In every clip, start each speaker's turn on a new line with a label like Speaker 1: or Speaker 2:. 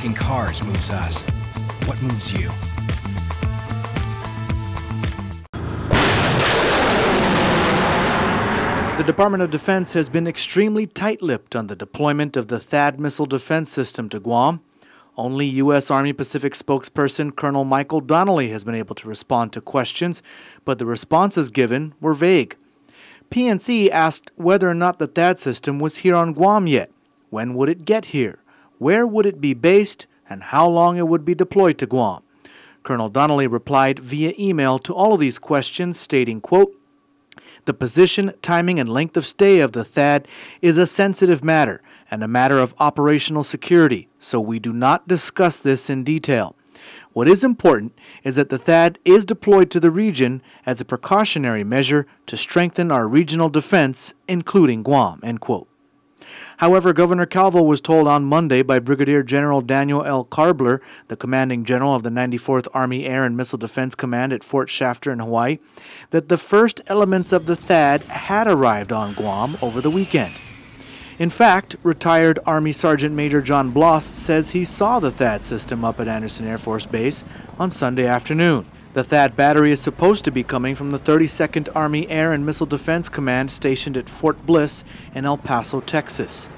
Speaker 1: making cars moves us. What moves you?
Speaker 2: The Department of Defense has been extremely tight-lipped on the deployment of the THAAD missile defense system to Guam. Only U.S. Army Pacific spokesperson Colonel Michael Donnelly has been able to respond to questions, but the responses given were vague. PNC asked whether or not the THAAD system was here on Guam yet. When would it get here? Where would it be based? And how long it would be deployed to Guam? Colonel Donnelly replied via email to all of these questions, stating, quote, "The position, timing, and length of stay of the THAAD is a sensitive matter and a matter of operational security, so we do not discuss this in detail. What is important is that the THAAD is deployed to the region as a precautionary measure to strengthen our regional defense, including Guam," end quote. However, Governor Calvo was told on Monday by Brigadier General Daniel L. Karbler, the commanding general of the 94th Army Air and Missile Defense Command at Fort Shafter in Hawaii, that the first elements of the THAAD had arrived on Guam over the weekend. In fact, retired Army Sergeant Major John Bloss says he saw the THAAD system up at Andersen Air Force Base on Sunday afternoon. The THAAD battery is supposed to be coming from the 32nd Army Air and Missile Defense Command stationed at Fort Bliss in El Paso, Texas.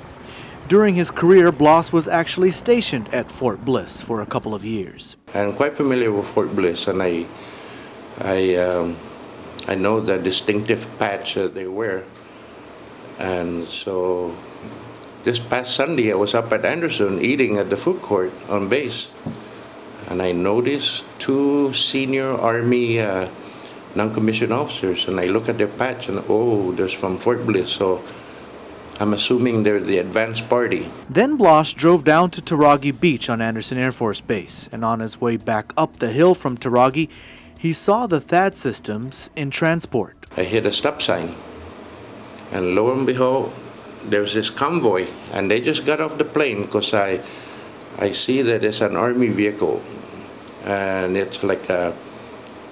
Speaker 2: During his career, Bloss was actually stationed at Fort Bliss for a couple of years.
Speaker 3: I'm quite familiar with Fort Bliss, and I know the distinctive patch that they wear. And so this past Sunday, I was up at Andersen eating at the food court on base. And I noticed two senior Army non-commissioned officers, and I look at their patch and, oh, they're from Fort Bliss, so I'm assuming they're the advance party.
Speaker 2: Then Bloss drove down to Taragi Beach on Andersen Air Force Base, and on his way back up the hill from Taragi, he saw the THAAD systems in transport.
Speaker 3: I hit a stop sign, and lo and behold, there's this convoy, and they just got off the plane because I see that it's an Army vehicle. And it's like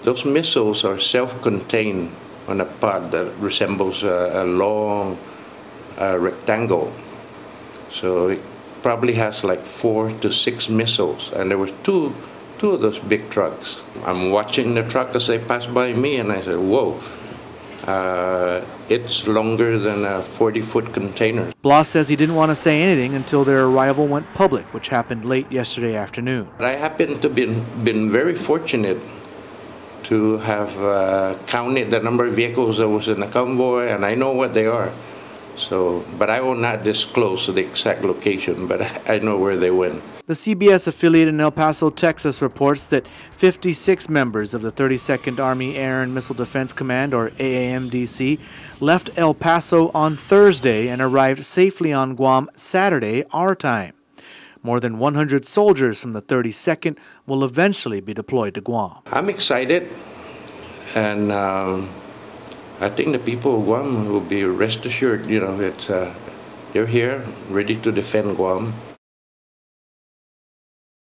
Speaker 3: those missiles are self-contained on a pod that resembles a long rectangle. So it probably has like 4 to 6 missiles. And there were two of those big trucks. I'm watching the truck as they pass by me, and I said, whoa. It's longer than a 40-foot container.
Speaker 2: Bloss says he didn't want to say anything until their arrival went public, which happened late yesterday afternoon.
Speaker 3: I happen to been very fortunate to have counted the number of vehicles that was in the convoy, and I know what they are. So, but I will not disclose the exact location, but I know where they went.
Speaker 2: The CBS affiliate in El Paso, Texas reports that 56 members of the 32nd Army Air and Missile Defense Command, or AAMDC, left El Paso on Thursday and arrived safely on Guam Saturday, our time. More than 100 soldiers from the 32nd will eventually be deployed to Guam.
Speaker 3: I'm excited, and I think the people of Guam will be rest assured, you know, that they're here, ready to defend Guam.